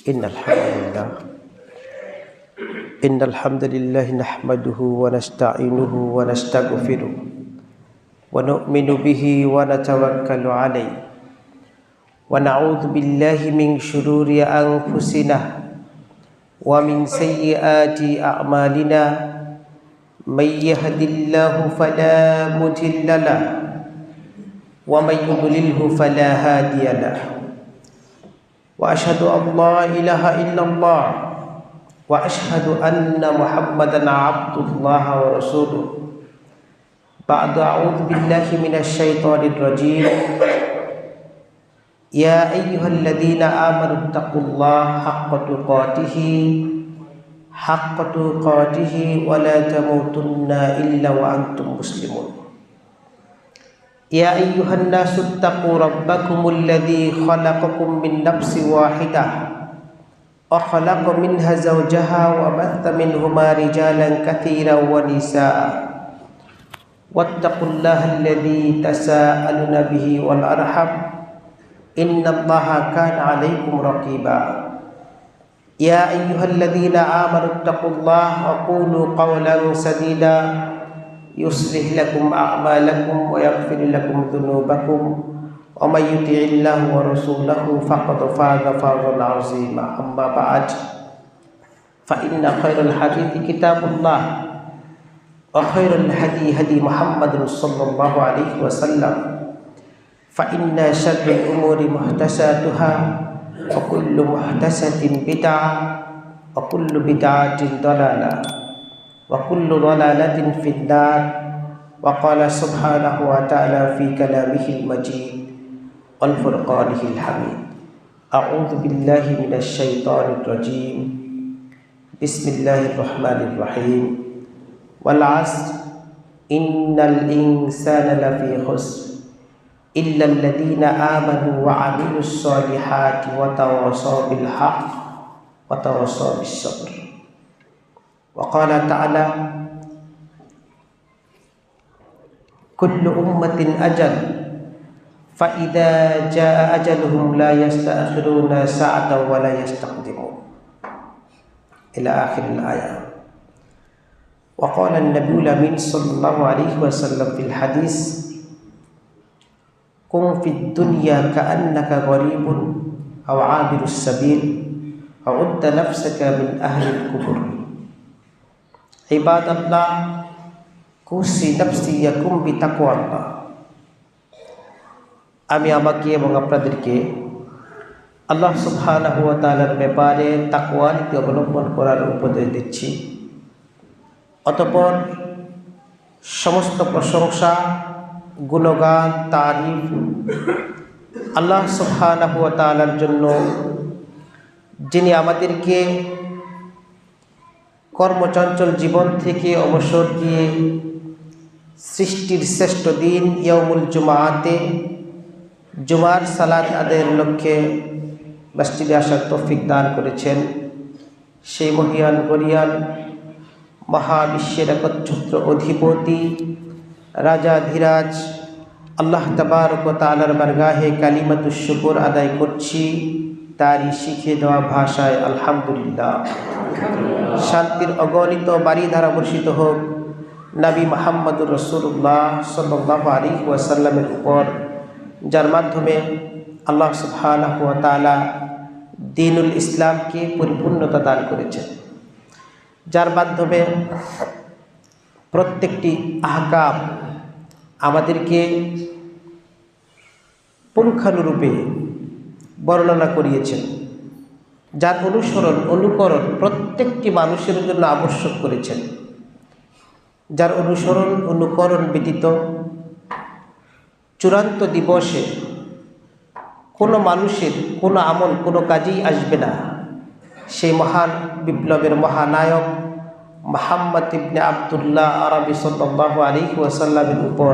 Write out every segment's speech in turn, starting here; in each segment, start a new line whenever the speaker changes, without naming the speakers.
إن الحمد لله نحمده ونستعينه ونستغفره ونؤمن به ونتوكل عليه ونعوذ بالله من شرور أنفسنا ومن سيئات أعمالنا من يهد الله فلا مضل له ومن يضلله فلا هادي له وأشهد أن لا إله إلا الله وأشهد أن محمدا عبد الله ورسوله بعد أعوذ بالله من الشيطان الرجيم يا أيها الذين آمنوا اتقوا الله حق تقاته ولا تموتن إلا وأنتم مسلمون يا أيها الناس اتقوا ربكم الذي خلقكم من نفس واحدة وخلق منها زوجها وبث منهما رجالا كثيرا ونساء واتقوا الله الذي تساءلون به والأرحم إن الله كان عليكم رقيبا يا أيها الذين آمنوا اتقوا الله وقولوا قولا سديدا يصلح لكم أعمالكم ويغفر لكم ذنوبكم ومن يطع الله ورسوله فقد فاز فوزا عظيما أما بعد فإن خير الحديث كتاب الله وخير الهدي هدي محمد صلى الله عليه وسلم فإن شر الأمور محدثاتها وكل محدثة بدعة وكل بدعة ضلالة وكل ضلالة في النار وقال سبحانه وتعالى في كلامه المجيد والفرقانه الحميد أعوذ بالله من الشيطان الرجيم بسم الله الرحمن الرحيم والعصر إن الإنسان لفي خسر إلا الذين آمنوا وعملوا الصالحات وتواصوا بالحق وتواصوا بالصبر وقال تعالى كل أمة أجل فإذا جاء أجلهم لا يستأخرون ساعة ولا يستقدمون إلى آخر الآية. وقال النبي الأمين صلى الله عليه وسلم في الحديث كن في الدنيا كأنك غريب أو عابر السبيل وعد نفسك من أهل الكفر عباد الله কুসি নফসি ইয়াকুম বিতাকওয়াল্লাহ। আমি আমাকে এবং আপনাদেরকে আল্লাহ সুবহানাহু ওয়া তাআলার ব্যাপারে তাকওয়া নীতি অবলম্বন করার উপদেশ দিচ্ছি। অতঃপর সমস্ত প্রশংসা গুণগান তারিফ আল্লাহ সুবহানাহু ওয়া তাআলার জন্য, যিনি আমাদেরকে কর্মচঞ্চল জীবন থেকে অবসর দিয়ে সৃষ্টির শ্রেষ্ঠ দিন ইয়াউমুল জুমাআতে জুমার সালাত আদায়ের লক্ষ্যে মসজিদে আসার তৌফিক দান করেছেন। সেই মহিয়ান গরিয়ান মহাবিশ্বের একচ্ছত্র অধিপতি রাজাধিরাজ আল্লাহ তাবারক ওয়া তাআলার বারগাহে কালিমাতুশ শুকর আদায় করছি তারই শিখে দেওয়া ভাষায় আলহামদুলিল্লাহ। শান্তির অগণিত বারিধারা বর্ষিত হোক নবী মুহাম্মদুর রাসূলুল্লাহ সাল্লাল্লাহু আলাইহি ওয়াসাল্লামের উপর, যার মাধ্যমে আল্লাহ সুবহানাহু ওয়া তাআলা দ্বীনুল ইসলামকে পরিপূর্ণতা দান করেছেন, যার মাধ্যমে প্রত্যেকটি আহকাম আমাদেরকে পুঙ্খানুরূপে বর্ণনা করিয়েছেন, যার অনুকরণ প্রত্যেকটি মানুষের জন্য আবশ্যক করেছেন, যার অনুকরণ ব্যতীত চূড়ান্ত দিবসে কোনো মানুষের কোনো আমল কোনো কাজেই আসবে না। সেই মহান বিপ্লবের মহানায়ক মুহাম্মদ ইবনে আবদুল্লাহ আরবি সাল্লাল্লাহু আলাইহি ওয়াসাল্লামের উপর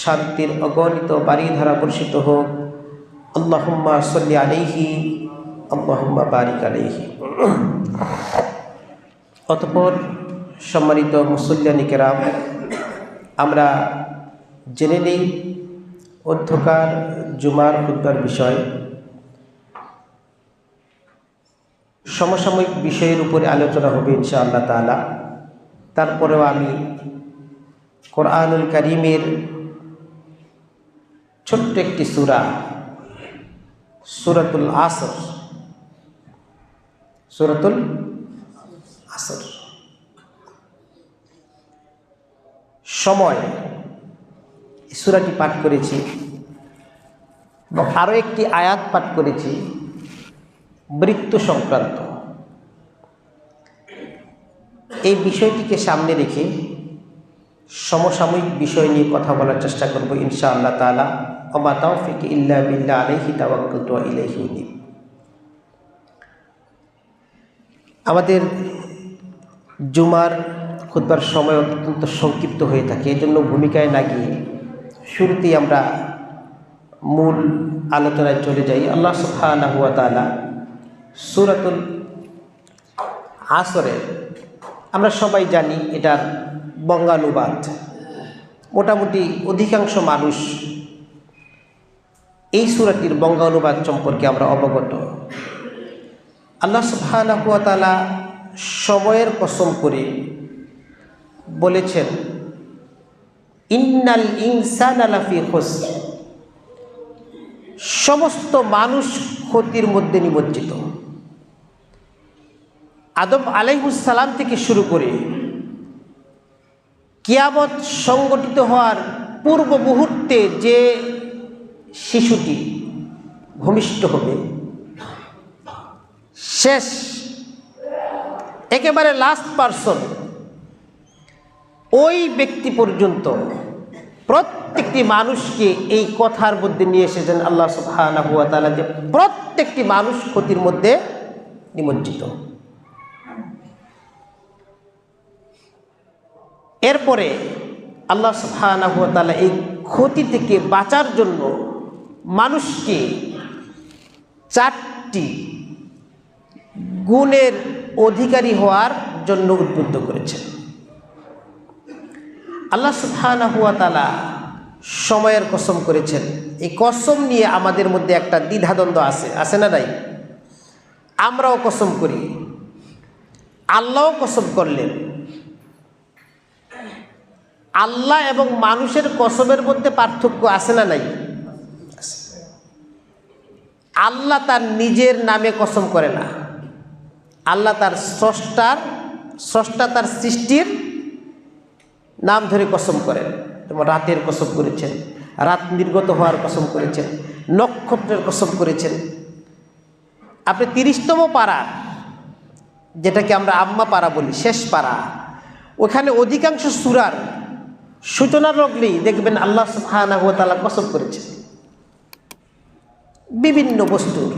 শান্তির অগণিত বারিধারা বর্ষিত হোক। আল্লাহুম্মা সাল্লি আলাইহি আল্লাহুম্মা বারিক আলাইহি। অতঃপর সম্মানিত মুসল্লিয়ানে কেরাম, আমরা জেনে নেই অধ্যকার জুমার খুতবার বিষয়। সমসাময়িক বিষয়ের উপরে আলোচনা হবে ইনশাআল্লাহ তাআলা। তারপরেও আমি কোরআনুল কারীমের ছোট্ট একটি সূরা, সূরাতুল আসর, সূরাতুল আসর সময় এই সূরাটি পাঠ করেছি এবং আরও একটি আয়াত পাঠ করেছি মৃত্যু সংক্রান্ত। এই বিষয়টিকে সামনে রেখে সমসাময়িক বিষয় নিয়ে কথা বলার চেষ্টা করব ইনশাআল্লাহ তাআলা। ওয়া মা তাওফিকি ইল্লা বিল্লাহ আলাইহি তাওয়াক্কালতু ওয়া ইলাইহি উনীব। আমাদের জুমার খুতবার সময় অত্যন্ত সংক্ষিপ্ত হয়ে থাকে, এজন্য ভূমিকায় না গিয়ে শুরুতেই আমরা মূল আলোচনায় চলে যাই। আল্লাহ সুবহানাহু ওয়া তাআলা সূরাতুল আসরে, আমরা সবাই জানি এটার বঙ্গানুবাদ, মোটামুটি অধিকাংশ মানুষ এই সূরাটির বঙ্গানুবাদ সম্পর্কে আমরা অবগত। আল্লাহ সুবহানাহু ওয়া তাআলা সময়ের কসম করে বলেছেন, ইন্নাল ইনসানা লাফি খুসর, সমস্ত মানুষ ক্ষতির মধ্যে নিমজ্জিত। আদম আলাইহিস সালাম থেকে শুরু করে কিয়ামত সংগঠিত হওয়ার পূর্ব মুহূর্তে যে শিশুটি ভূমিষ্ঠ হবে, শেষ একেবারে লাস্ট পারসন, ওই ব্যক্তি পর্যন্ত প্রত্যেকটি মানুষকে এই কথার মধ্যে নিয়ে এসেছেন আল্লাহ সুবহানাহু ওয়া তাআলা যে প্রত্যেকটি মানুষ ক্ষতির মধ্যে নিমজ্জিত। এরপরে আল্লাহ সুবহানাহু ওয়া তাআলা এই ক্ষতি থেকে বাঁচার জন্য মানুষকে 4টি গুণের অধিকারী হওয়ার জন্য উদ্বুদ্ধ করেছেন। আল্লাহ সুবহানাহু ওয়া তাআলা সময়ের কসম করেছেন। এই কসম নিয়ে আমাদের মধ্যে একটা দ্বিধাদ্বন্দ্ব আছে না নাই? আমরাও কসম করি, আল্লাহও কসম করলেন। আল্লাহ এবং মানুষের কসমের মধ্যে পার্থক্য আছে না নাই? আল্লাহ তার নিজের নামে কসম করে না, আল্লাহ তার স্রষ্টা তার সৃষ্টির নাম ধরে কসম করেন। যেমন রাতের কসম করেছেন, রাত নির্গত হওয়ার কসম করেছেন, নক্ষত্রের কসম করেছেন। আপনি 30তম পারা, যেটাকে আমরা আম্মা পারা বলি, শেষ পারা, ওখানে অধিকাংশ সূরার সূচনা লগ্নেই দেখবেন আল্লাহ সুবহানাহু ওয়া তাআলা কসম করেছেন। বিভিন্ন বস্তুর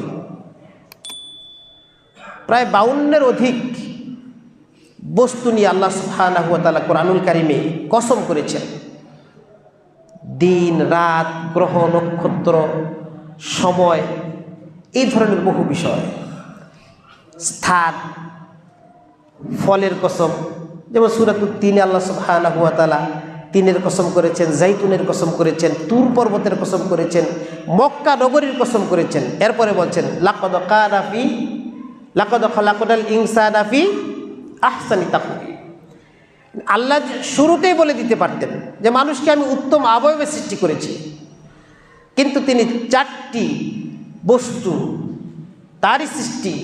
প্রায় 52-এর অধিক বস্তু নিয়ে আল্লাহ সুবহানাহু ওয়া তাআলা কোরআনুল কারীমে কসম করেছেন। দিন রাত, গ্রহ নক্ষত্র, সময়, এই ধরনের বহু বিষয়, স্থান, ফলের কসম, যেমন সূরাতুত তিনে আল্লাহ সুবহানাহু ওয়া তাআলা তিনের কসম করেছেন, জাইতুনের কসম করেছেন, তুর পর্বতের কসম করেছেন, মক্কা নগরীর কসম করেছেন। এরপরে বলছেন লাকাদ খালাকনাল ইনসানা ফি আহসানি তাকওয়িম। আল্লাহ শুরুতেই বলে দিতে পারতেন যে মানুষকে আমি উত্তম অবয়বে সৃষ্টি করেছি, কিন্তু তিনি 4টি বস্তু, তারই সৃষ্টি,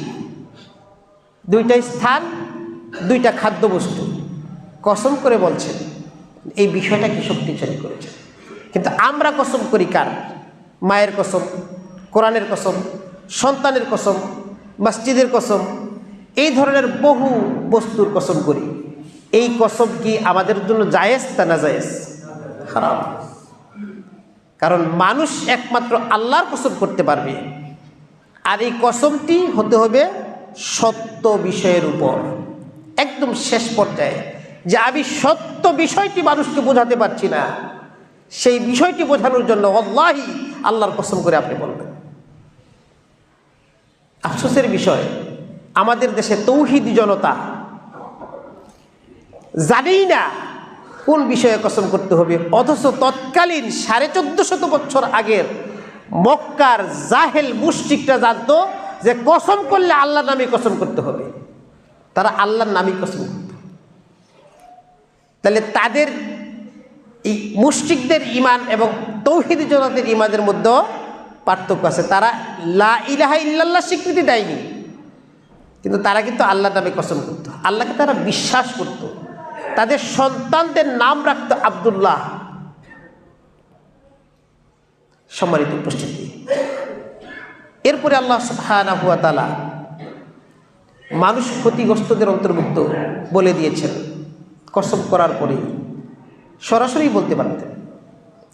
2টা স্থান, 2টা খাদ্য বস্তু, কসম করে বলছেন এই বিষয়টাকে শক্তিশালী করেছেন। কিন্তু আমরা কসম করি কার? মায়ের কসম, কোরআনের কসম, সন্তানের কসম, মসজিদের কসম, এই ধরনের বহু বস্তুর কসম করি। এই কসম কি আমাদের জন্য জায়েজ তা না জায়েজ? হারাম। কারণ মানুষ একমাত্র আল্লাহর কসম করতে পারবে, আর এই কসমটি হতে হবে সত্য বিষয়ের উপর, একদম শেষ পর্যায়ে, যে আমি সত্য বিষয়টি মানুষকে বোঝাতে পারছি না, সেই বিষয়টি বোঝানোর জন্য আল্লাহি আল্লাহর কসম করে আপনি বলবেন। আফসোসের বিষয়, আমাদের দেশে তৌহিদি জনতা জানেই না কোন বিষয়ে কসম করতে হবে, অথচ তৎকালীন 1450 বছর আগের মক্কার জাহেল মুশরিকরা জানতো যে কসম করলে আল্লাহর নামে কসম করতে হবে, তারা আল্লাহর নামে কসম করত। তাহলে তাদের এই মুশরিকদের ঈমান এবং তৌহিদি জনতার ঈমানের মধ্যে পার্থক্য আছে। তারা লা ইলাহা ইল্লাল্লাহ স্বীকৃতি দেয়নি, কিন্তু তারা কিন্তু আল্লাহর নামে কসম করত, আল্লাহকে তারা বিশ্বাস করত, তাদের সন্তানদের নাম রাখত আব্দুল্লাহ। সম্মানিত উপস্থিতি, এরপরে আল্লাহ সুবহানাহু ওয়া তাআলা মানুষ ক্ষতিগ্রস্তদের অন্তর্ভুক্ত বলে দিয়েছেন। কসম করার পরে সরাসরি বলতে পারতেন,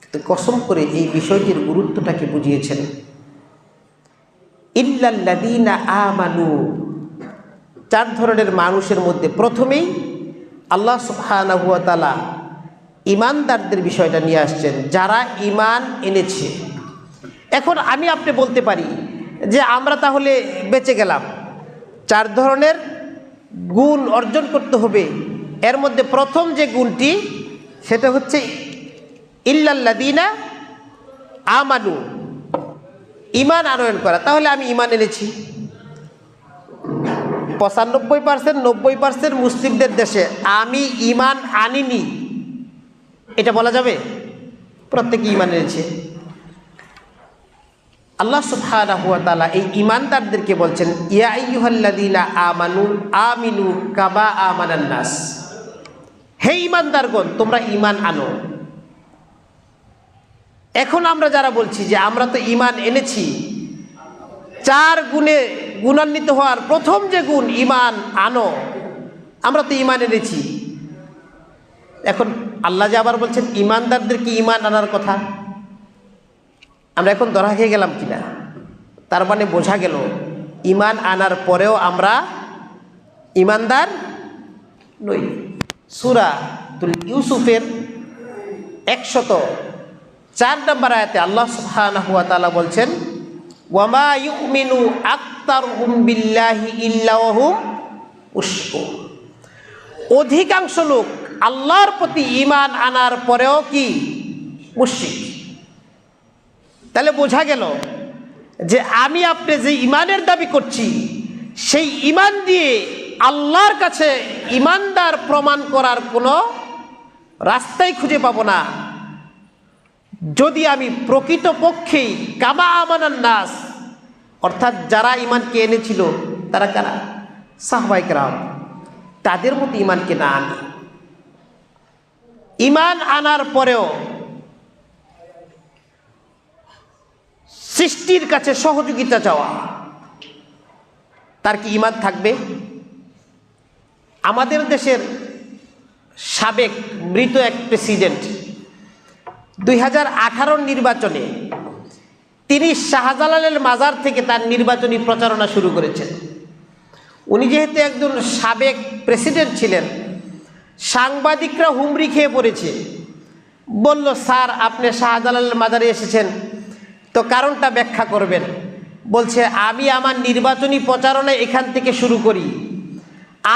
কিন্তু কসম করে এই বিষয়টির গুরুত্বটাকে বুঝিয়েছেন। ইল্লাল্লাযীনা আমানু, 4 ধরনের মানুষের মধ্যে প্রথমেই আল্লাহ সুবহানাহু ওয়া তাআলা ঈমানদারদের বিষয়টা নিয়ে আসছেন, যারা ঈমান এনেছে। এখন আমি আপনি বলতে পারি যে আমরা তাহলে বেঁচে গেলাম, 4 ধরনের গুণ অর্জন করতে হবে। এর মধ্যে প্রথম যে গুণটি সেটা হচ্ছে ইল্লাল্লাযীনা আমানু, ঈমান আনয়ন করা। তাহলে আমি ঈমান এনেছি। 95% 90% মুসলিমদের দেশে আমি ঈমান আনিনি, এটা বলা যাবে? প্রত্যেকে ঈমান এনেছে। আল্লাহ সুবহানাহু ওয়া তাআলা এই ঈমানদারদেরকে বলছেন, ইয়া আইয়ুহাল্লাযীনা আমানু আমিনু কামা আমানান নাস, হে ঈমানদারগণ তোমরা ঈমান আনো। এখন আমরা যারা বলছি যে আমরা তো ঈমান এনেছি, 4 গুণে গুণান্বিত হওয়ার প্রথম যে গুণ ঈমান আনো, আমরা তো ঈমান এনেছি। এখন আল্লাহ যে আবার বলছেন ঈমানদারদেরকে ঈমান আনার কথা, আমরা এখন ধরা খেয়ে গেলাম কিনা? তার মানে বোঝা গেল ঈমান আনার পরেও আমরা ঈমানদার নই। সূরা ইউসুফের 104 নম্বর আয়াতে আল্লাহ সুবহানাহু ওয়া তাআলা বলছেন, ওয়ামা ইউমিনু আকতারুহুম বিল্লাহি ইল্লা ওয়া হুম মুশরিকুন, অধিকাংশ লোক আল্লাহর প্রতি ঈমান আনার পরেও কি মুশরিক। তাহলে বোঝা গেল যে আমি আপনি যে ঈমানের দাবি করছি, সেই ঈমান দিয়ে আল্লাহর কাছে ঈমানদার প্রমাণ করার কোনো রাস্তাই খুঁজে পাবো না, যদি আমি প্রকৃতপক্ষেই কামা আমানান নাস, অর্থাৎ যারা ঈমানকে এনেছিল তারা কারা? সাহাবায়ে কেরাম, তাদের মতো ঈমানকে না আনি। ঈমান আনার পরেও সৃষ্টির কাছে সহযোগিতা চাওয়া, তার কি ঈমান থাকবে? আমাদের দেশের সাবেক মৃত এক প্রেসিডেন্ট 2018 নির্বাচনে তিনি শাহজালালের মাজার থেকে তার নির্বাচনী প্রচারণা শুরু করেছেন। উনি যেহেতু একজন সাবেক প্রেসিডেন্ট ছিলেন, সাংবাদিকরা হুমড়ি খেয়ে পড়েছে, বলল স্যার আপনি শাহজালালের মাজারে এসেছেন, তো কারণটা ব্যাখ্যা করবেন। বলছে আমি আমার নির্বাচনী প্রচারণা এখান থেকে শুরু করি,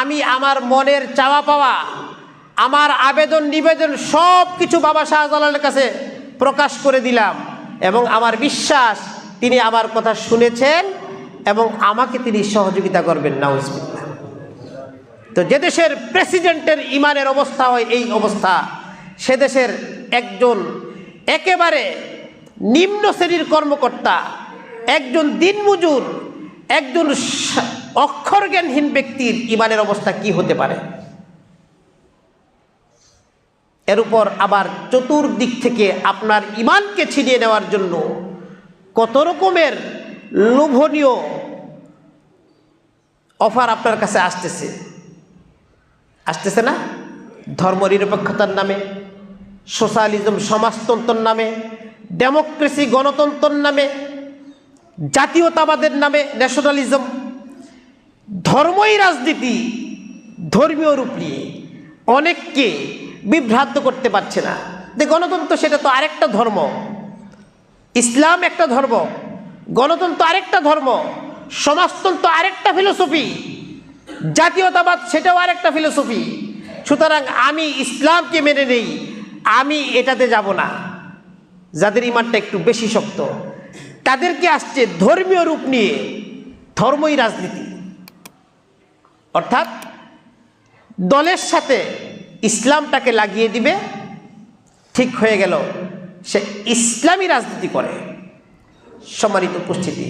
আমি আমার মনের চাওয়া পাওয়া, আমার আবেদন নিবেদন সব কিছু বাবা শাহজালালের কাছে প্রকাশ করে দিলাম, এবং আমার বিশ্বাস তিনি আমার কথা শুনেছেন এবং আমাকে তিনি সহযোগিতা করবেন। নাউজুবিল্লাহ। তো যে দেশের প্রেসিডেন্টের ঈমানের অবস্থা হয় এই অবস্থা, সে দেশের একজন একেবারে নিম্ন শ্রেণীর কর্মকর্তা, একজন দিনমজুর, একজন অক্ষরজ্ঞানহীন ব্যক্তির ঈমানের অবস্থা কি হতে পারে? এর উপর আবার চতুর্দিক থেকে আপনার ঈমানকে ছিনিয়ে নেওয়ার জন্য কত রকমের লোভনীয় অফার আপনার কাছে আসতেছে না? ধর্মনিরপেক্ষতার নামে, সোশ্যালিজম সমাজতন্ত্রের নামে, ডেমোক্রেসি গণতন্ত্রের নামে, জাতীয়তাবাদের নামে ন্যাশনালিজম, ধর্মই রাজনীতি, ধর্মীয় রূপ নিয়ে অনেককে বিভ্রান্ত করতে পারছে না যে গণতন্ত্র সেটা তো আরেকটা ধর্ম, ইসলাম একটা ধর্ম, গণতন্ত্র আরেকটা ধর্ম, সমাজতন্ত্র আরেকটা ফিলোসফি, জাতীয়তাবাদ সেটাও আরেকটা ফিলোসফি। সুতরাং আমি ইসলামকে মেনে নেই, আমি এটাতে যাব না। যাদের ঈমানটা একটু বেশি শক্ত তাদেরকে আসছে ধর্মীয় রূপ নিয়ে ধর্মই রাজনীতি, অর্থাৎ দলের সাথে ইসলামটাকে লাগিয়ে দিবে, ঠিক হয়ে গেল সে ইসলামী রাজনীতি করে। সম্মানিত উপস্থিতি,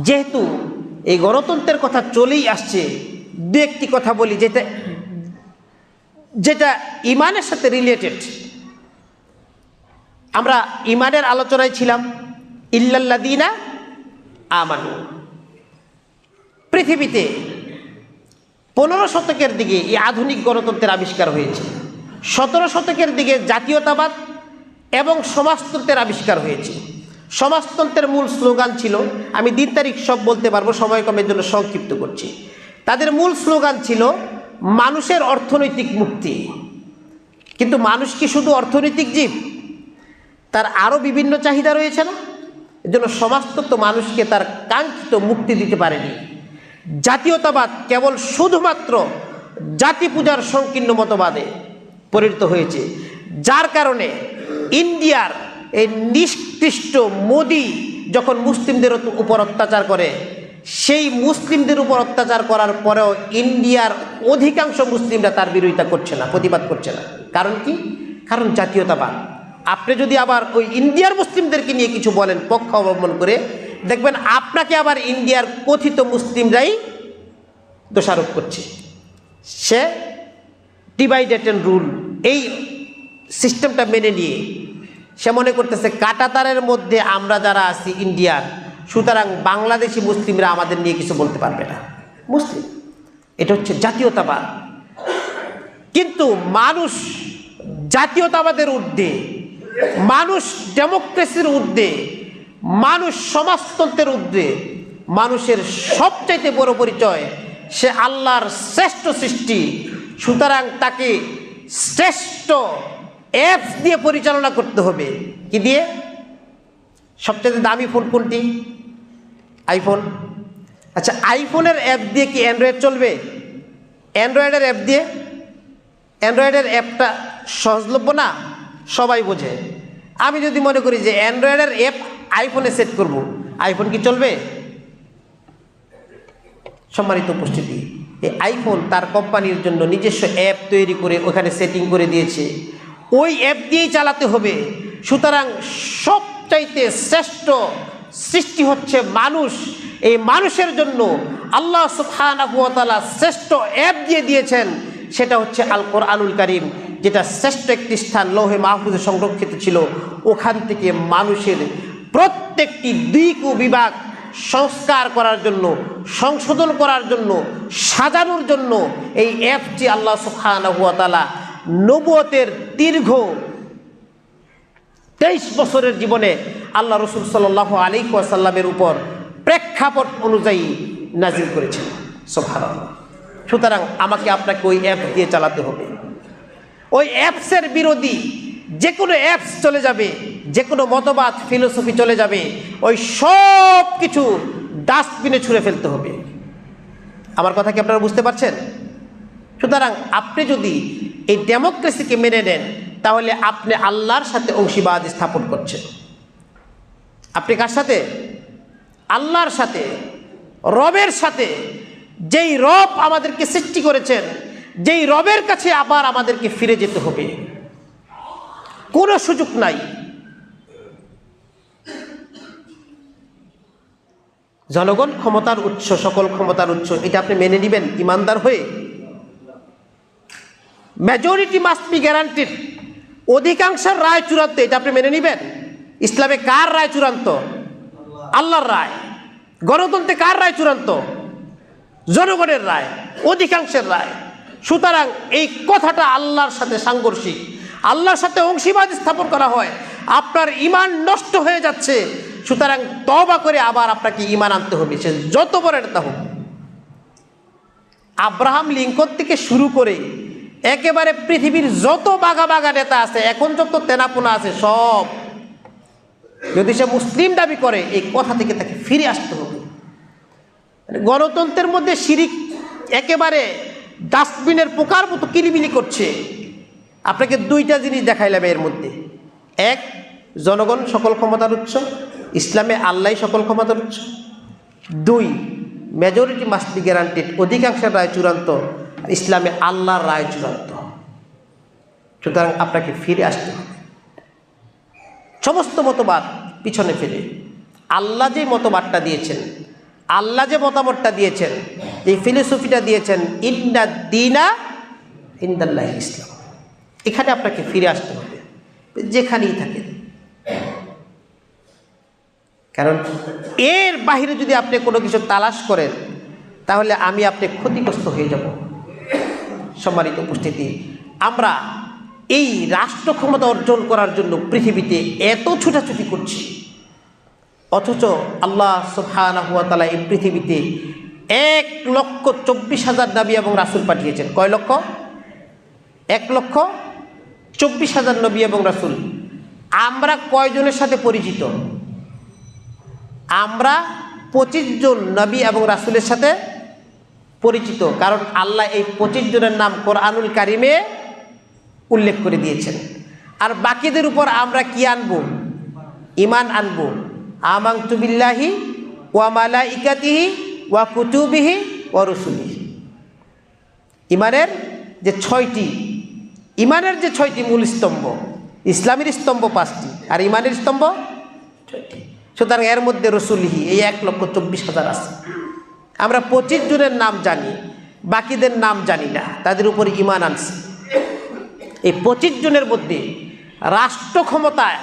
যেহেতু এই গণতন্ত্রের কথা চলেই আসছে, দু একটি কথা বলি যেটা ইমানের সাথে রিলেটেড। আমরা ইমানের আলোচনায় ছিলাম, ইল্লাল্লাযীনা আমানু। পৃথিবীতে 15 শতকের দিকে এই আধুনিক গণতন্ত্রের আবিষ্কার হয়েছে, 17 শতকের দিকে জাতীয়তাবাদ এবং সমাজতন্ত্রের আবিষ্কার হয়েছে। সমাজতন্ত্রের মূল স্লোগান ছিল, আমি দিন তারিখ সব বলতে পারবো, সময় কমের জন্য সংক্ষিপ্ত করছি। তাদের মূল স্লোগান ছিল মানুষের অর্থনৈতিক মুক্তি। কিন্তু মানুষ কি শুধু অর্থনৈতিক জীব? তার আরও বিভিন্ন চাহিদা রয়েছে না? এজন্য সমাজতন্ত্র মানুষকে তার কাঙ্ক্ষিত মুক্তি দিতে পারেনি। জাতীয়তাবাদ কেবল শুধুমাত্র জাতি পূজার সংকীর্ণ মতবাদে পরিণত হয়েছে, যার কারণে ইন্ডিয়ার এই নিকৃষ্ট মোদি যখন মুসলিমদের উপর অত্যাচার করে, সেই মুসলিমদের উপর অত্যাচার করার পরেও ইন্ডিয়ার অধিকাংশ মুসলিমরা তার বিরোধিতা করছে না, প্রতিবাদ করছে না। কারণ কি? কারণ জাতীয়তাবাদ। আপনি যদি আবার ওই ইন্ডিয়ার মুসলিমদেরকে নিয়ে কিছু বলেন পক্ষ অবলম্বন করে, দেখবেন আপনাকে আবার ইন্ডিয়ার কথিত মুসলিমরাই দোষারোপ করছে। সে ডিভাইডেড অ্যান্ড রুল, এই সিস্টেমটা মেনে নিয়ে সে মনে করতেছে কাঁটাতারের মধ্যে আমরা যারা আছি ইন্ডিয়ার, সুতরাং বাংলাদেশি মুসলিমরা আমাদের নিয়ে কিছু বলতে পারবে না। মুসলিম, এটা হচ্ছে জাতীয়তাবাদ। কিন্তু মানুষ জাতীয়তাবাদের ঊর্ধ্বে, মানুষ ডেমোক্রেসির ঊর্ধ্বে, মানুষ সমাজতন্ত্রের ঊর্ধ্বে, মানুষের সবচাইতে বড় পরিচয় সে আল্লাহর শ্রেষ্ঠ সৃষ্টি। সুতরাং তাকে শ্রেষ্ঠ অ্যাপস দিয়ে পরিচালনা করতে হবে। কি দিয়ে? সবচেয়ে দামি ফোন কোনটি? আইফোন। আচ্ছা, আইফোনের অ্যাপ দিয়ে কি অ্যান্ড্রয়েড চলবে? অ্যান্ড্রয়েডের অ্যাপ দিয়ে? অ্যান্ড্রয়েডের অ্যাপটা সহজলভ্য না, সবাই বোঝে। আমি যদি মনে করি যে অ্যান্ড্রয়েডের অ্যাপ আইফোনে সেট করব, আইফোন কি চলবে? সম্মানিত উপস্থিতি, এই আইফোন তার কোম্পানির জন্য নিজস্ব অ্যাপ তৈরি করে ওখানে সেটিং করে দিয়েছে, ওই অ্যাপ দিয়েই চালাতে হবে। সুতরাং সবচাইতে শ্রেষ্ঠ সৃষ্টি হচ্ছে মানুষ। এই মানুষের জন্য আল্লাহ সুবহানাহু ওয়া তাআলা শ্রেষ্ঠ অ্যাপ দিয়ে দিয়েছেন, সেটা হচ্ছে আল কোরআনুল কারীম, যেটা শ্রেষ্ঠ একটি স্থান লৌহে মাহফুজে সংরক্ষিত ছিল। ওখান থেকে মানুষের প্রত্যেকটি দিক ও বিভাগ সংস্কার করার জন্য, সংশোধন করার জন্য, সাজানোর জন্য এই অ্যাপটি আল্লাহ সুবহানাহু ওয়া তাআলা নবুয়তের দীর্ঘ 23 বছরের জীবনে আল্লাহ রসুল সাল্লাল্লাহু আলাইহি ওয়াসাল্লামের উপর প্রেক্ষাপট অনুযায়ী নাজিল করেছেন। সুবহানাল্লাহ। সুতরাং আমাকে আপনাকে ওই অ্যাপ দিয়ে চালাতে হবে। ওই অ্যাপসের বিরোধী যে কোনো অ্যাপস চলে যাবে, যে কোনো মতবাদ ফিলোসফি চলে যাবে, ওই সব কিছু ডাস্টবিনে ছুঁড়ে ফেলতে হবে। আমার কথা কি আপনারা বুঝতে পারছেন? সুতরাং আপনি যদি এই ডেমোক্রেসিকে মেনে নেন, তাহলে আপনি আল্লাহর সাথে অংশীবাদ স্থাপন করছেন। আপনি কার সাথে? আল্লাহর সাথে, রবের সাথে। যেই রব আমাদেরকে সৃষ্টি করেছেন, যেই রবের কাছে আবার আমাদেরকে ফিরে যেতে হবে, কোনো সুযোগ নাই। জনগণ ক্ষমতার উৎস, সকল ক্ষমতার উৎস, এটা আপনি মেনে নেবেন ইমানদার হয়ে? মেজরিটি মাস্ট বি গ্যারান্টিড, অধিকাংশের রায় চূড়ান্ত, এটা আপনি মেনে নেবেন? ইসলামে কার রায় চূড়ান্ত? আল্লাহর রায়। গণতন্ত্রে কার রায় চূড়ান্ত? জনগণের রায়, অধিকাংশের রায়। সুতরাং এই কথাটা আল্লাহর সাথে সাংঘর্ষিক। আল্লাহর সাথে অংশীবাদ স্থাপন করা হয়, আপনার ঈমান নষ্ট হয়ে যাচ্ছে। সুতরাং তওবা করে আবার আপনাকে ঈমান আনতে হবে, সে যত বড় নেতা হোক। আব্রাহাম লিঙ্কন থেকে শুরু করে একেবারে পৃথিবীর যত বাঘা বাঘা নেতা আছে, এখন যত তেনাপোনা আছে, সব যদি সে মুসলিম দাবি করে, এই কথা থেকে তাকে ফিরে আসতে হবে। গণতন্ত্রের মধ্যে শিরিক একেবারে ডাস্টবিনের পোকার মতো কিলিবিলি করছে। আপনাকে দুইটা জিনিস দেখাইলাম এর মধ্যে। এক, জনগণ সকল ক্ষমতার উৎস, ইসলামে আল্লাহ সকল ক্ষমতার উৎস। 2, মেজরিটি মাস্ট বি গ্যারান্টেড, অধিকাংশের রায় চূড়ান্ত, ইসলামে আল্লাহর রায় চূড়ান্ত। সুতরাং আপনাকে ফিরে আসতে হবে সমস্ত মতবাদ পিছনে ফেলে। আল্লাহ যে মতবাদটা দিয়েছেন, আল্লাহ যে মতামতটা দিয়েছেন, যে ফিলোসফিটা দিয়েছেন, ইন্না দীনা ইনদাল্লাহি ইসলাম, এখানে আপনাকে ফিরে আসতে হবে যেখানেই থাকেন। কারণ এর বাহিরে যদি আপনি কোনো কিছু তালাশ করেন তাহলে আমি আপনি ক্ষতিগ্রস্ত হয়ে যাব। সম্মানিত উপস্থিতি, আমরা এই রাষ্ট্র ক্ষমতা অর্জন করার জন্য পৃথিবীতে এত ছুটাছুটি করছি, অথচ আল্লাহ সুবহানাহু ওয়া তাআলা এই পৃথিবীতে 1,24,000 নবী এবং রাসূল পাঠিয়েছেন। কয় লক্ষ? 1,24,000 নবী এবং রাসূল। আমরা কয়জনের সাথে পরিচিত? আমরা 25 জন নবী এবং রাসূলের সাথে পরিচিত, কারণ আল্লাহ এই 25 জনের নাম কোরআনুল কারিমে উল্লেখ করে দিয়েছেন। আর বাকিদের উপর আমরা কি আনবো? ঈমান আনবো। আমানতু বিল্লাহি ওয়া মালাইকাতিহি ওয়া কুতুবিহি ওয়া রুসুলিহি। ঈমানের যে 6টি মূল স্তম্ভ, ইসলামের স্তম্ভ 5টি আর ঈমানের স্তম্ভ 6টি। সুতরাং এর মধ্যে রসুলিহি এই 1,24,000 আছে। আমরা 25 জনের নাম জানি, বাকিদের নাম জানি না, তাদের উপর ঈমান আনছি। এই 25 জনের মধ্যে রাষ্ট্র ক্ষমতায়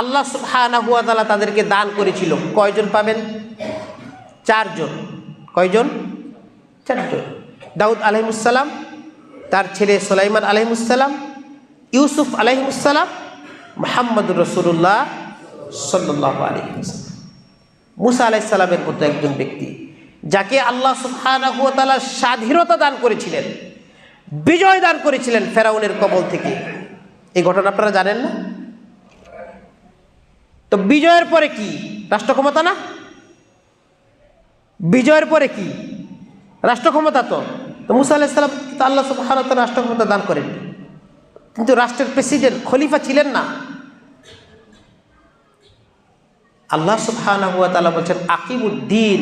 আল্লাহ সুবহানাহু ওয়া তাআলা তাদেরকে দান করেছিল। কয়জন পাবেন? 4 জন। কয়জন? 4 জন। দাউদ আলাইহিসসালাম, তার ছেলে সুলাইমান আলাইহিসসালাম, ইউসুফ আলাইহিসসালাম, মুহাম্মদুর রাসূলুল্লাহ সাল্লাল্লাহু আলাইহি ওয়াসাল্লাম। মুসা আলাইহিস সালামের মতো একজন ব্যক্তি যাকে আল্লাহ সুবহানাহু ওয়া তাআলা স্বাধীনতা দান করেছিলেন, বিজয় দান করেছিলেন ফেরাউনের কবল থেকে। এই ঘটনা আপনারা জানেন না? তো বিজয়ের পরে কি? রাষ্ট্র ক্ষমতা না? বিজয়ের পরে কি? রাষ্ট্র ক্ষমতা। তো মুসা আলাইহিস সালাম তো আল্লাহ সুবহানাহু ওয়া তাআলা রাষ্ট্র ক্ষমতা দান করেন, কিন্তু রাষ্ট্রের প্রেসিডেন্ট খলিফা ছিলেন না। আল্লাহ সুবহানাহু ওয়া তাআলা বলেন আকিমুদ্দিন।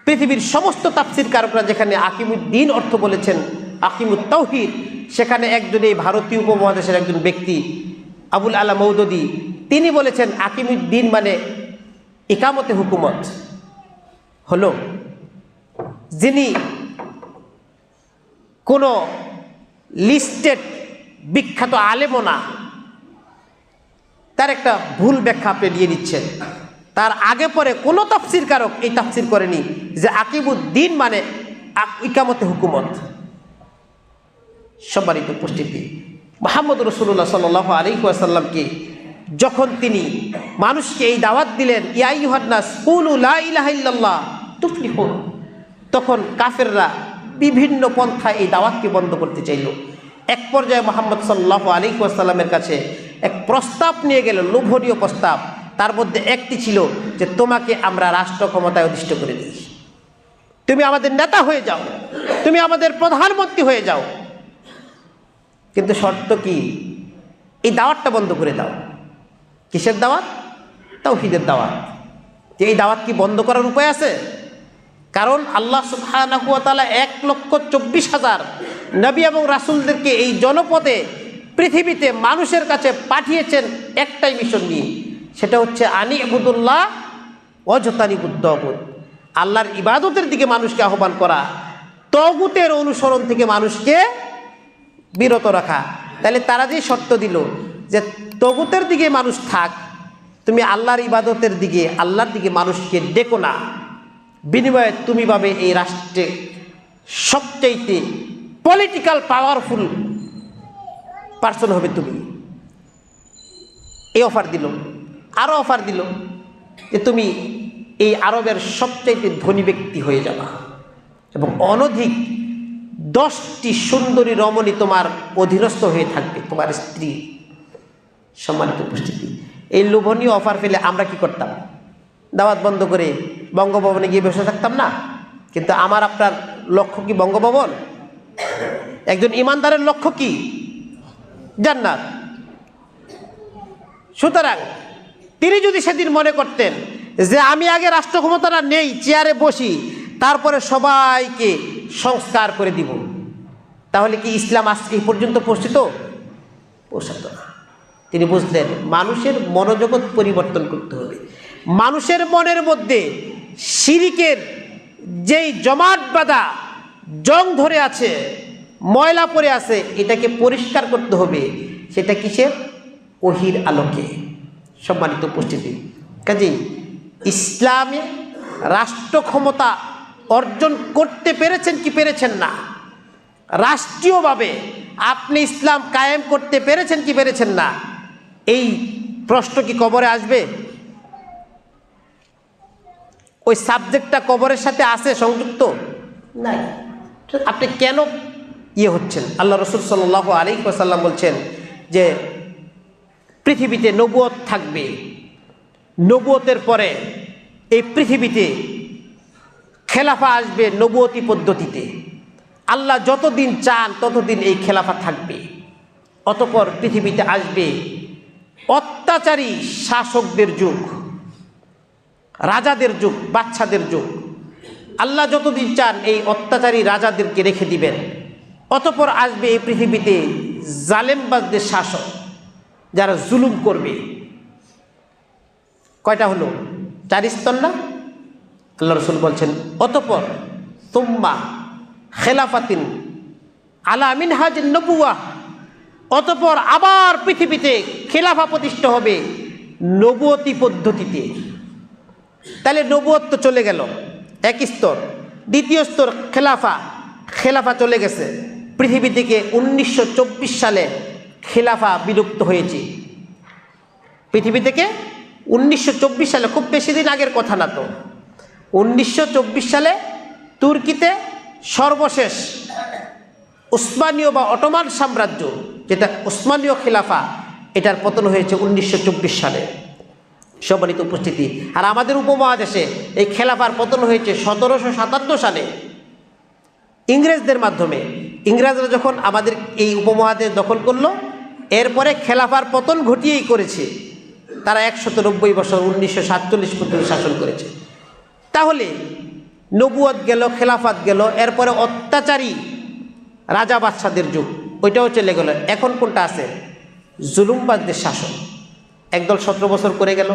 পৃথিবীর সমস্ত তাফসীরকারকরা যেখানে আকিমুদ্দিন অর্থ বলেছেন আকিমুত তাওহীদ, সেখানে একজন এই ভারতীয় উপমহাদেশের একজন ব্যক্তি আবুল আলা মওদুদী তিনি বলেছেন আকিমুদ্দিন মানে ইকামতে হুকুমত, হলো যিনি কোনো লিস্টেড বিখ্যাত আলেমও না, তার একটা ভুল ব্যাখ্যা আপনি দিয়ে দিচ্ছেন। তার আগে পরে কোনো তাফসীরকারক এই তাফসীর করেনি যে আকিমুদ্দিন মানে ইকামতে হুকুমত। সম্মানিত উপস্থিতি, মুহাম্মদ রাসূলুল্লাহ সাল্লাল্লাহু আলাইহি ওয়াসাল্লামকে যখন তিনি মানুষকে এই দাওয়াত দিলেন, ইয়া আইয়ুহান নাস কুলু লা ইলাহা ইল্লাল্লাহ তুফলিহুন, তখন কাফেররা বিভিন্ন পন্থায় এই দাওয়াতকে বন্ধ করতে চাইল। এক পর্যায়ে মুহাম্মদ সাল্লাল্লাহু আলাইহি ওয়াসাল্লামের কাছে এক প্রস্তাব নিয়ে গেল, লোভনীয় প্রস্তাব। তার মধ্যে একটি ছিল যে তোমাকে আমরা রাষ্ট্র ক্ষমতায় অধিষ্ঠ করে দিই, তুমি আমাদের নেতা হয়ে যাও, তুমি আমাদের প্রধানমন্ত্রী হয়ে যাও, কিন্তু শর্ত কি? এই দাওয়াতটা বন্ধ করে দাও। কিসের দাওয়াত? তাওহীদের দাওয়াত। যে এই দাওয়াত কি বন্ধ করার উপায় আছে? কারণ আল্লাহ সুবহানাহু ওয়া তাআলা 1,24,000 নবী এবং রাসূলদেরকে এই জনপদে পৃথিবীতে মানুষের কাছে পাঠিয়েছেন একটাই মিশন নিয়ে, সেটা হচ্ছে আনি ইবুদুল্লাহ ওয়াজতানিবুত তাগুত, আল্লাহর ইবাদতের দিকে মানুষকে আহ্বান করা, তাগুতের অনুসরণ থেকে মানুষকে বিরত রাখা। তাহলে তারা যে শর্ত দিল যে তাগুতের দিকে মানুষ থাক, তুমি আল্লাহর ইবাদতের দিকে, আল্লাহর দিকে মানুষকে ডেকো না, বিনিময়ে তুমি পাবে এই রাষ্ট্রে সবচাইতে পলিটিক্যাল পাওয়ারফুল পার্সন হবে তুমি। এই অফার দিল। আরও অফার দিল যে তুমি এই আরবের সবচাইতে ধনী ব্যক্তি হয়ে যাবা এবং অনধিক 10টি সুন্দরী রমণী তোমার অধীনস্থ হয়ে থাকবে, তোমার স্ত্রী। সম্মানিত উপস্থিতি, এই লোভনীয় অফার পেলে আমরা কি করতাম? দাওয়াত বন্ধ করে বঙ্গভবনে গিয়ে বসে থাকতাম না? কিন্তু আমার আপনার লক্ষ্য কি বঙ্গভবন? একজন ইমানদারের লক্ষ্য কি? জান্নাত। সুতরাং তিনি যদি সেদিন মনে করতেন যে আমি আগে রাষ্ট্র ক্ষমতাটা নেই, চেয়ারে বসি, তারপরে সবাইকে সংস্কার করে দিব। তাহলে কি ইসলাম আজকে পর্যন্ত পৌঁছিত? পৌঁছাতো না। তিনি বুঝলেন মানুষের মনোজগৎ পরিবর্তন করতে হবে। মানুষের মনের মধ্যে শিরিকের যেই জমাট বাঁধা জং ধরে আছে, ময়লা পড়ে আছে, এটাকে পরিষ্কার করতে হবে। সেটা কিসের? ওহির আলোকে। সম্মানিত উপস্থিতি, কাজেই ইসলামে রাষ্ট্র ক্ষমতা অর্জন করতে পেরেছেন কি পেরেছেন না, রাষ্ট্রীয়ভাবে আপনি ইসলাম কায়েম করতে পেরেছেন কি পেরেছেন না, এই প্রশ্ন কি কবরে আসবে? ওই সাবজেক্টটা কবরের সাথে আছে সংযুক্ত? নাই। আপনি কেন হচ্ছেন? আল্লাহ রসুল সাল্লাল্লাহু আলাইহি ওয়াসাল্লাম বলছেন যে পৃথিবীতে নবুয়ত থাকবে, নবুয়তের পরে এই পৃথিবীতে খেলাফা আসবে নবুয়তি পদ্ধতিতে। আল্লাহ যতদিন চান ততদিন এই খেলাফা থাকবে। অতঃপর পৃথিবীতে আসবে অত্যাচারী শাসকদের যুগ, রাজাদের যুগ, বাচ্চাদের যুগ। আল্লাহ যতদিন চান এই অত্যাচারী রাজাদেরকে রেখে দিবেন। অতঃপর আসবে এই পৃথিবীতে জালেমবাজদের শাসক, যারা জুলুম করবে। কয়টা হলো? 4 স্তর না? আল্লাহ রসুল বলছেন অতঃপর তুম্মা খেলাফাতিন আলা মিনহাজিন নবুওয়াহ, অতঃপর আবার পৃথিবীতে খেলাফা প্রতিষ্ঠা হবে নবুয়তি পদ্ধতিতে। তাহলে নবুয়ত তো চলে গেল এক স্তর। দ্বিতীয় স্তর খেলাফা, খেলাফা চলে গেছে পৃথিবী থেকে। 1924 সালে খেলাফা বিলুপ্ত হয়েছে পৃথিবী থেকে। 1924 সালে, খুব বেশি দিন আগের কথা না তো। 1924 সালে তুর্কিতে সর্বশেষ উসমানীয় বা অটোমান সাম্রাজ্য, যেটা উসমানীয় খেলাফা, এটার পতন হয়েছে 1924 সালে। সম্মানিত উপস্থিতি, আর আমাদের উপমহাদেশে এই খেলাফার পতন হয়েছে 1757 সালে ইংরেজদের মাধ্যমে। ইংরেজরা যখন আমাদের এই উপমহাদেশ দখল করলো, এরপরে খেলাফার পতন ঘটিয়েই করেছে। তারা 190 বছর 1947 পর্যন্ত শাসন করেছে। তাহলে নবুয়ত গেল, খেলাফাত গেল, এরপরে অত্যাচারী রাজা বাদশাদের যুগ, ওইটাও চলে গেল। এখন কোনটা আছে? জুলুমবাজদের শাসন। একদল 17 বছর করে গেল।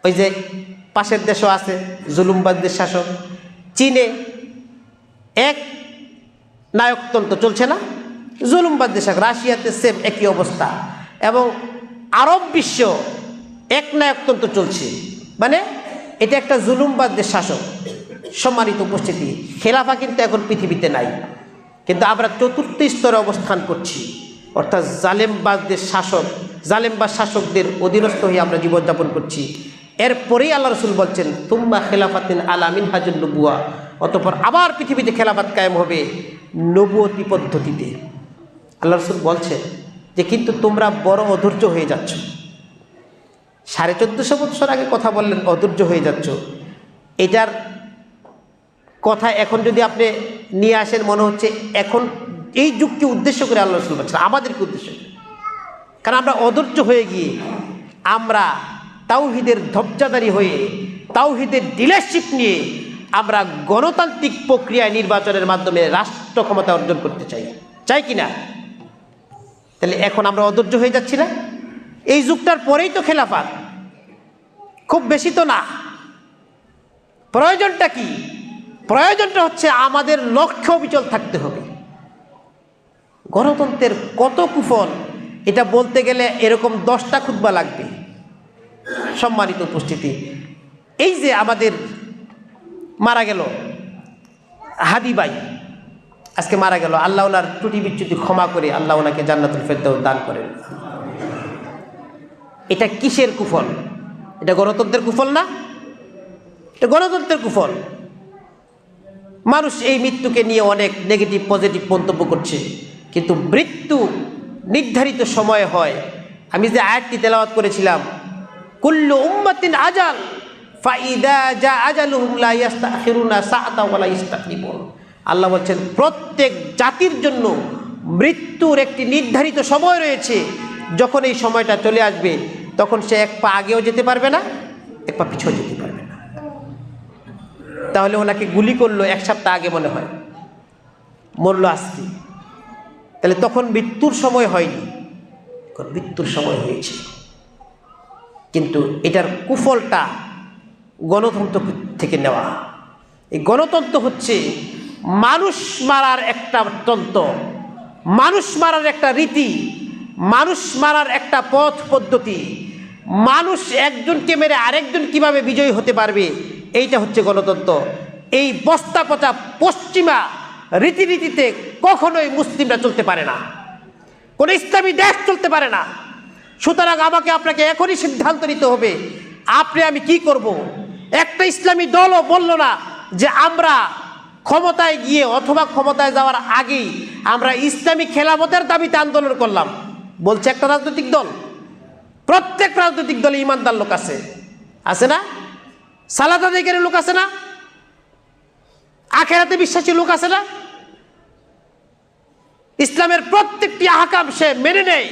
ওই যে পাশের দেশও আছে জুলুমবাজদের শাসন। চীনে এক নায়কতন্ত্র চলছে না, জুলুমবাজদের শাসন। রাশিয়াতে সেম একই অবস্থা। এবং আরব বিশ্ব এক নায়কতন্ত্র চলছে, মানে এটা একটা জুলুমবাজদের শাসন। সম্মানিত উপস্থিতি, খেলাফা কিন্তু এখন পৃথিবীতে নাই, কিন্তু আমরা 4র্থ স্তরে অবস্থান করছি, অর্থাৎ জালেমবাজদের শাসক, জালেমবাজ শাসকদের অধীনস্থ হয়ে আমরা জীবনযাপন করছি। এরপরেই আল্লাহ রসুল বলছেন তুম্মা খেলাফাতিন আলা মিনহাজুন নবুয়া, অতঃপর আবার পৃথিবীতে খেলাফাত কায়েম হবে নবুয়তি পদ্ধতিতে। আল্লাহ রসুল বলছেন যে কিন্তু তোমরা বড় অধৈর্য হয়ে যাচ্ছ। 1450 বছর আগে কথা বললেন, অধৈর্য হয়ে যাচ্ছ। এটার কথা এখন যদি আপনি নিয়ে আসেন, মনে হচ্ছে এখন এই যুগকে উদ্দেশ্য করে আল্লাহ রসুল বলছেন, আমাদেরকে উদ্দেশ্য করে। কারণ আমরা অধৈর্য হয়ে গিয়ে আমরা তাওহীদের ধব্জাদারি হয়ে, তাওহীদের ডিলারশিপ নিয়ে আমরা গণতান্ত্রিক প্রক্রিয়ায় নির্বাচনের মাধ্যমে রাষ্ট্র ক্ষমতা অর্জন করতে চাই কি না? তাহলে এখন আমরা অধৈর্য হয়ে যাচ্ছি না? এই যুগটার পরেই তো খেলাফাত, খুব বেশি তো না। প্রয়োজনটা কি? প্রয়োজনটা হচ্ছে আমাদের লক্ষ্য অবিচল থাকতে হবে। গণতন্ত্রের কত কুফল, এটা বলতে গেলে এরকম 10টা খুতবা লাগবে। সম্মানিত উপস্থিতি, এই যে আমাদের মারা গেল হাদি ভাই, আজকে মারা গেল, আল্লাহ ওনার ত্রুটি বিচ্যুতি ক্ষমা করে আল্লাহ ওনাকে জান্নাতুল ফেরদাউস দান করেন। এটা কিসের কুফল? এটা গণতন্ত্রের কুফল না? এটা গণতন্ত্রের কুফল। মানুষ এই মৃত্যুকে নিয়ে অনেক নেগেটিভ পজিটিভ মন্তব্য করছে, কিন্তু মৃত্যু নির্ধারিত সময়ে হয়। আমি যে আয়াতটি তেলাওয়াত করেছিলাম, কুল্লু উম্মাতিন আজাল ফাইদা জা আজালুহুম লা ইস্তাখিরুনা সাআতা ওয়া লা ইস্তাকদিমুন। আল্লাহ বলছেন প্রত্যেক জাতির জন্য মৃত্যুর একটি নির্ধারিত সময় রয়েছে। যখন এই সময়টা চলে আসবে তখন সে এক পা আগেও যেতে পারবে না, এক পা পিছু যেতে পারবে না। তাহলে ওনাকে গুলি করলো 1 সপ্তাহ আগে মনে হয়, মরলো আজকে, তাহলে তখন মৃত্যুর সময় হয়নি, এখন মৃত্যুর সময় হয়েছে। কিন্তু এটার কুফলটা গণতন্ত্র থেকে নেওয়া। এই গণতন্ত্র হচ্ছে মানুষ মারার একটা তন্ত্র, মানুষ মারার একটা রীতি, মানুষ মারার একটা পথ পদ্ধতি। মানুষ একজনকে মেরে আরেকজন কিভাবে বিজয়ী হতে পারবে, এইটা হচ্ছে গণতন্ত্র। এই বস্তা পচা পশ্চিমা রীতিনীতিতে কখনোই মুসলিমরা চলতে পারে না, কোনো ইসলামী দেশ চলতে পারে না। সুতরাং আমাকে আপনাকে এখনই সিদ্ধান্ত নিতে হবে, আপনি আমি কি করব। একটা ইসলামী দলও বলল না যে আমরা ক্ষমতায় গিয়ে অথবা ক্ষমতায় যাওয়ার আগেই আমরা ইসলামী খেলাফতের দাবিতে আন্দোলন করলাম, বলছে একটা রাজনৈতিক দল। প্রত্যেক রাজনৈতিক দলে ইমানদার লোক আছে না? সালাত আদায়কারী লোক আছে না? আখিরাতে বিশ্বাসী লোক আছে না? ইসলামের প্রত্যেকটি আহকাম সে মেনে নেয়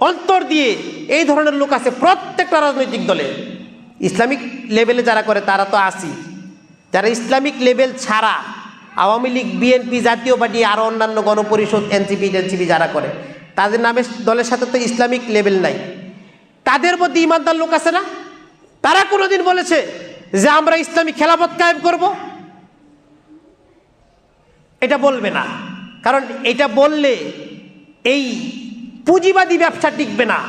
অন্তর দিয়ে, এই ধরনের লোক আছে প্রত্যেকটা রাজনৈতিক দলে। ইসলামিক লেভেলে যারা করে তারা তো আসি, যারা ইসলামিক লেভেল ছাড়া আওয়ামী লীগ, বিএনপি, জাতীয় পার্টি, আরও অন্যান্য গণপরিষদ, এনসিপি যারা করে, তাদের নামে দলের সাথে তো ইসলামিক লেভেল নাই। তাদের মধ্যে ইমানদার লোক আছে না? তারা কোনোদিন বলেছে যে আমরা ইসলামী খেলাফত কায়েম করব? এটা বলবে না, কারণ এটা বললে এই পুঁজিবাদী ব্যবসা টিকবে না।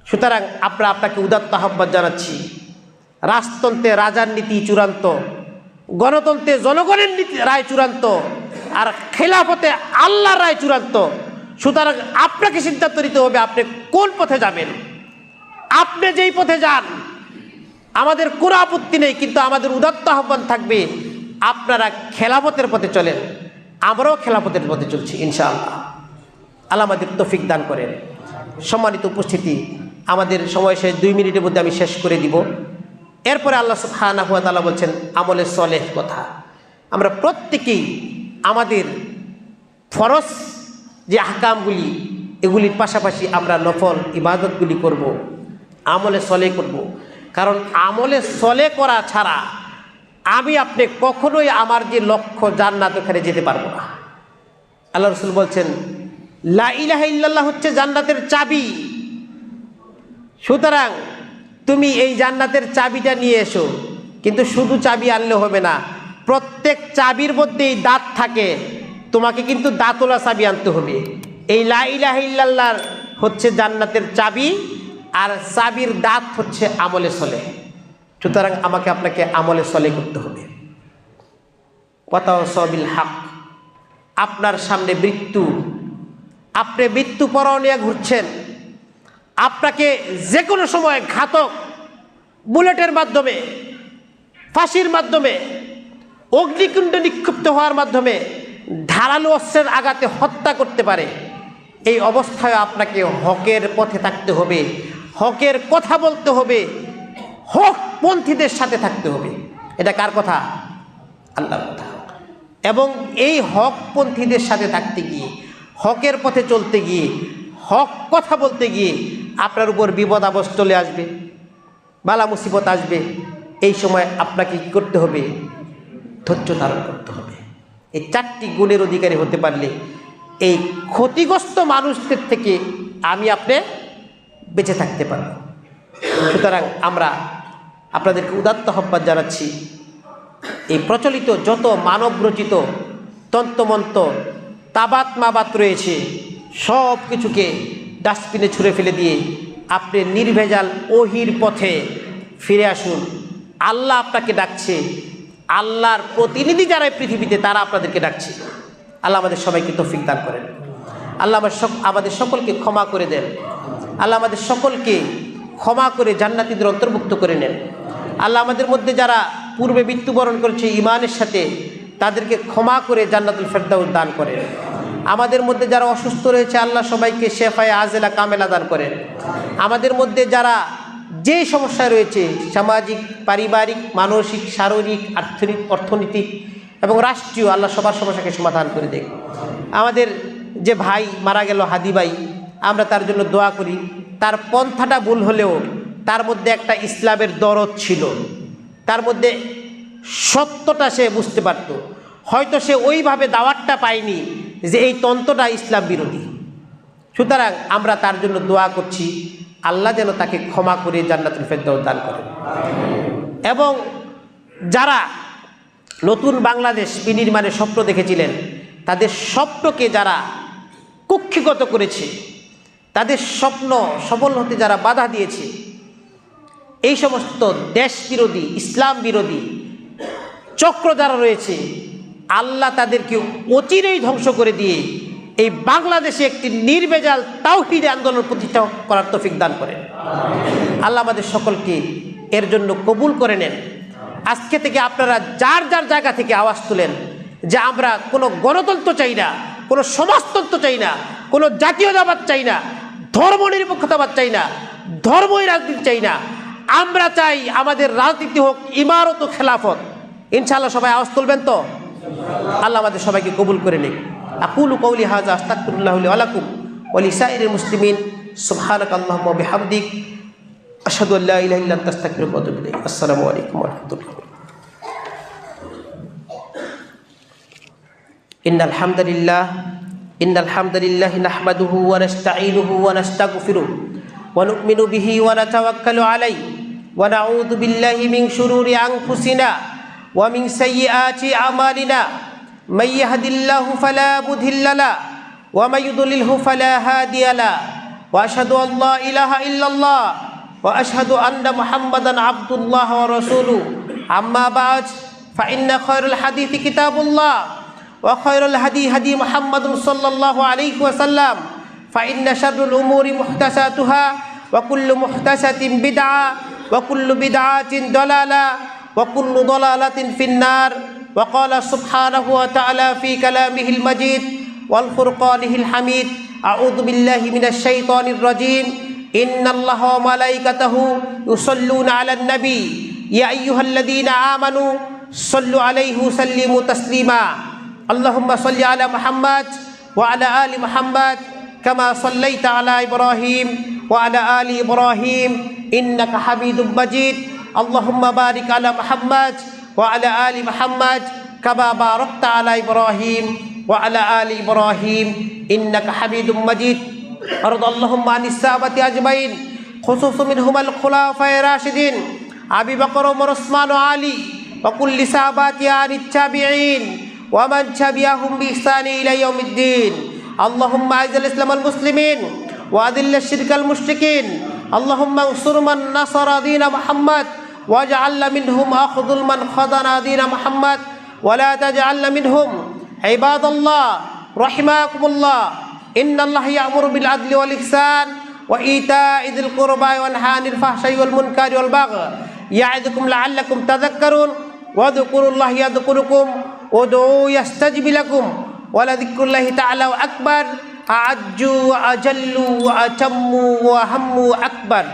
সুতরাং আমরা আপনাকে উদাত্ত আহ্বান জানাচ্ছি, রাজতন্ত্রে রাজার নীতি চূড়ান্ত, গণতন্ত্রে জনগণের নীতি রায় চূড়ান্ত, আর খেলাফতে আল্লাহর রায় চূড়ান্ত। সুতরাং আপনাকে সিদ্ধান্ত নিতে হবে আপনি কোন পথে যাবেন। আপনি যেই পথে যান আমাদের কোনো আপত্তি নেই, কিন্তু আমাদের উদাত্ত আহ্বান থাকবে আপনারা খেলাফতের পথে চলেন। আমরাও খেলাফতের পথে চলছি ইনশাআল্লাহ। আল্লাহ আমাদের তৌফিক দান করেন। সম্মানিত উপস্থিতি, আমাদের সময় শেষ, 2 মিনিটের মধ্যে আমি শেষ করে দিব। এরপরে আল্লাহ সুবহানাহু ওয়া তাআলা বলছেন আমলে সলেহ কথা। আমরা প্রত্যেকেই আমাদের ফরজ যে আহকামগুলি, এগুলির পাশাপাশি আমরা নফল ইবাদতগুলি করব, আমলে সলেহ করব। কারণ আমলে সলেহ করা ছাড়া আমি আপনি কখনোই আমার যে লক্ষ্য জান্নাত, ওখানে যেতে পারবো না। আল্লাহ রাসূল বলছেন লা ইলাহা ইল্লাল্লাহ হচ্ছে জান্নাতের চাবি। সুতরাং তুমি এই জান্নাতের চাবিটা নিয়ে এসো, কিন্তু শুধু চাবি আনলে হবে না, প্রত্যেক চাবির মধ্যেই দাঁত থাকে, তোমাকে কিন্তু দাঁতওয়ালা চাবি আনতে হবে। এই লা ইলাহা ইল্লাল্লাহ হচ্ছে জান্নাতের চাবি, আর চাবির দাঁত হচ্ছে আমলে সলেহ। সুতরাং আমাকে আপনাকে আমলে সলেহ করতে হবে। ওয়াতাওয়াসাউ বিল হক। আপনার সামনে মৃত্যু, আপনি মৃত্যু পরোয়া নিয়ে ঘুরছেন, আপনাকে যে কোনো সময় ঘাতক বুলেটের মাধ্যমে, ফাঁসির মাধ্যমে, অগ্নিকুণ্ডে নিক্ষিপ্ত হওয়ার মাধ্যমে, ধারালো অস্ত্রের আঘাতে হত্যা করতে পারে। এই অবস্থায় আপনাকে হকের পথে থাকতে হবে, হকের কথা বলতে হবে, হকপন্থীদের সাথে থাকতে হবে। এটা কার কথা? আল্লাহর কথা। এবং এই হকপন্থীদের সাথে থাকতে গিয়ে, হকের পথে চলতে গিয়ে, হক কথা বলতে গিয়ে আপনার উপর বিপদ আপদ চলে আসবে, বালা মুসিবত আসবে। এই সময় আপনাকে কী করতে হবে? ধৈর্য ধারণ করতে হবে। এই 4টি গুণের অধিকারী হতে পারলে এই ক্ষতিগ্রস্ত মানুষদের থেকে আমি আপনি বেঁচে থাকতে পারব। সুতরাং আমরা আপনাদেরকে উদাত্ত আহ্বান জানাচ্ছি, এই প্রচলিত যত মানবরচিত তন্ত্রমন্ত্র তাবাত মাবাত রয়েছে, সব কিছুকে ডাস্টবিনে ছুঁড়ে ফেলে দিয়ে আপনি নির্ভেজাল ওহির পথে ফিরে আসুন। আল্লাহ আপনাকে ডাকছে, আল্লাহর প্রতিনিধি যারা পৃথিবীতে তারা আপনাদেরকে ডাকছে। আল্লাহ আমাদের সবাইকে তৌফিক দান করেন। আল্লাহ আমাদের সকলকে ক্ষমা করে দেন। আল্লাহ আমাদের সকলকে ক্ষমা করে জান্নাতীদের অন্তর্ভুক্ত করে নেন। আল্লাহ আমাদের মধ্যে যারা পূর্বে মৃত্যুবরণ করেছে ঈমানের সাথে, তাদেরকে ক্ষমা করে জান্নাতুল ফেরদাউস দান করেন। আমাদের মধ্যে যারা অসুস্থ রয়েছে আল্লাহ সবাইকে শেফায়ে আজেলা কামেলা দান করেন। আমাদের মধ্যে যারা যে সমস্যায় রয়েছে, সামাজিক, পারিবারিক, মানসিক, শারীরিক, অর্থনৈতিক এবং রাষ্ট্রীয়, আল্লাহ সবার সমস্যাকে সমাধান করে দেন। আমাদের যে ভাই মারা গেল, হাদি ভাই, আমরা তার জন্য দোয়া করি। তার পন্থাটা ভুল হলেও তার মধ্যে একটা ইসলামের দরদ ছিল, তার মধ্যে সত্যটা সে বুঝতে পারত। হয়তো সে ওইভাবে দাওয়াতটা পায়নি যে এই তন্ত্রটা ইসলাম বিরোধী। সুতরাং আমরা তার জন্য দোয়া করছি, আল্লাহ যেন তাকে ক্ষমা করে জান্নাতুল ফেরদাউস দান করেন। এবং যারা নতুন বাংলাদেশ বিনির্মাণের স্বপ্ন দেখেছিলেন, তাদের স্বপ্নকে যারা কুক্ষিগত করেছে, তাদের স্বপ্ন সফল হতে যারা বাধা দিয়েছে, এই সমস্ত দেশ বিরোধী, ইসলাম বিরোধী চক্র যারা রয়েছে, আল্লাহ তাদেরকে অচিরেই ধ্বংস করে দিয়ে এই বাংলাদেশে একটি নির্ভেজাল তাওহীদ আন্দোলন প্রতিষ্ঠা করার তৌফিক দান করেন। আল্লাহ আমাদের সকলকে এর জন্য কবুল করে নেন। আজকে থেকে আপনারা যার যার জায়গা থেকে আওয়াজ তুলেন যে আমরা কোনো গণতন্ত্র চাই না, কোনো সমাজতন্ত্র চাই না, কোনো জাতীয়তাবাদ চাই না, ধর্মনিরপেক্ষতাবাদ চাই না, ধর্মই রাজনীতি চাই না। আমরা চাই আমাদের রাজনীতি হোক ইমারত ও খেলাফত। ইনশাআল্লাহ সবাই আওয়াজ তুলবেন তো? আল্লাহ আমাদের সবাইকে কবুল করে নিন। আকুলু কওলি হাযা আস্তাগফিরুল্লাহ লি ওয়া লাকুম ওয়া লিসাইরিল মুসলিমিন সুবহানাকাল্লাহুম্মা ওয়া বিহামদিক আশহাদু আল্লা ইলাহা ইল্লা আনতা আস্তাগফিরুকা ওয়া আতুবু ইলাইক। আসসালামু আলাইকুম ওয়া রাহমাতুল্লাহ। ইন্নাল হামদালিল্লাহি নাহমাদুহু ওয়া নাস্তাঈনুহু ওয়া নাস্তাগফিরুহু ওয়া নু'মিনু বিহি ওয়া নাতাওয়াক্কালু আলাইহি ওয়া নাউযু বিল্লাহি মিন শুরুরি আনফুসিনা ওয়া মিন সাইয়্যাতি আমালিনা মান ইয়াহদিল্লাহু ফালা মুদিল্লা লাহু ওয়া মান ইউদ্লিলহু ফালা হাদিয়া লাহু ওয়া আশহাদু আল লা ইলাহা ইল্লাল্লাহ ওয়া আশহাদু আন্না মুহাম্মাদান আবদুল্লাহ ওয়া রাসূলুহু আম্মা বা'দ ফাইন্না খায়রাল হাদিসি কিতাবুল্লাহ ওয়া খায়রাল হাদি হাদি মুহাম্মাদুন সাল্লাল্লাহু আলাইহি ওয়াসাল্লাম ফাইন্না শাররুল উমুরি মুহদাসাতুহা ওয়া কুল্লু মুহদাসাতিন বিদআ ওয়া কুল্লু বিদআতিন দালালা ওয়া কুল্লু দালালাতিন ফিন্নার। ওয়া ক্বালা সুবহানাহু ওয়া তাআলা ফি কালামিহিল মাজিদ ওয়াল ফুরকানিহিল হামিদ আউযু বিল্লাহি মিনাশ শাইতানির রাজীম ইন্নাল্লাহা ওয়া মালাইকাতাহু ইউসাল্লুনা আলান নবী ইয়া আইয়ুহাল্লাযীনা আমানু সাল্লু আলাইহি ওয়া সাল্লিমু তাসলিমা আল্লাহুম্মা সাল্লি আলা মুহাম্মাদ ওয়া আলা আলি মুহাম্মাদ কামা সাল্লাইতা আলা ইব্রাহিম ওয়া আলা আলি ইব্রাহিম ইন্নাকা হামিদুম মাজিদ আল্লাহুম্মা বারিক আলা মুহাম্মাদ ওয়া আলা আলি মুহাম্মাদ কামা বারাকতা আলা ইব্রাহিম ওয়া আলা আলি ইব্রাহিম ইন্নাকা হামিদুম মাজিদ। আরদাল্লাহুম্মা আনিস সাহাবাতি আজমাইন খুসুসু মিনহুমাল খুলাফায়ে রাশিদিন আবি বকর ওমর ওসমান ওয়া আলী ওয়া কুল্লি সাহাবাতি আনিত তাবিঈন ওয়া মান তাবিআহুম বিইহসানি ইলা ইয়াউমিদ্দিন। আল্লাহুম্মা আইজিল ইসলাম ওয়াল মুসলিমিন ওয়া আদিল্লাশ শিরকাল মুশরিকিন। আল্লাহুম্মা আনসুর মান নাসারা দীন মুহাম্মদ ওয়াজআলনা মিনহুম আখযুল মান খাযানা দীন মুহাম্মদ ওয়া লা তাজআলনা মিনহুম। ইবাদাল্লাহ রাহিমাকুমুল্লাহ ইন্নাল্লাহা ইয়া'মুরু বিল আদলি ওয়াল ইহসান ওয়া ইতা'i যিল কুরবা ওয়া ইয়ানহা আনিল ফাহশাই ওয়াল মুনকারি ওয়াল বাগই ইয়া'iদুকুম লা'আল্লাকুম তাযাক্কারুন ওয়া যকুরুল্লাহা ইয়াযকুরুকুম উদউ ইয়াস্তাজিব লাকুম ওয়া লাযিকরুল্লাহি তাআলা আকবার আ'আজ্জু ওয়া আজাল্লু ওয়া আতাম্মু ওয়া হাম্মু আকবার।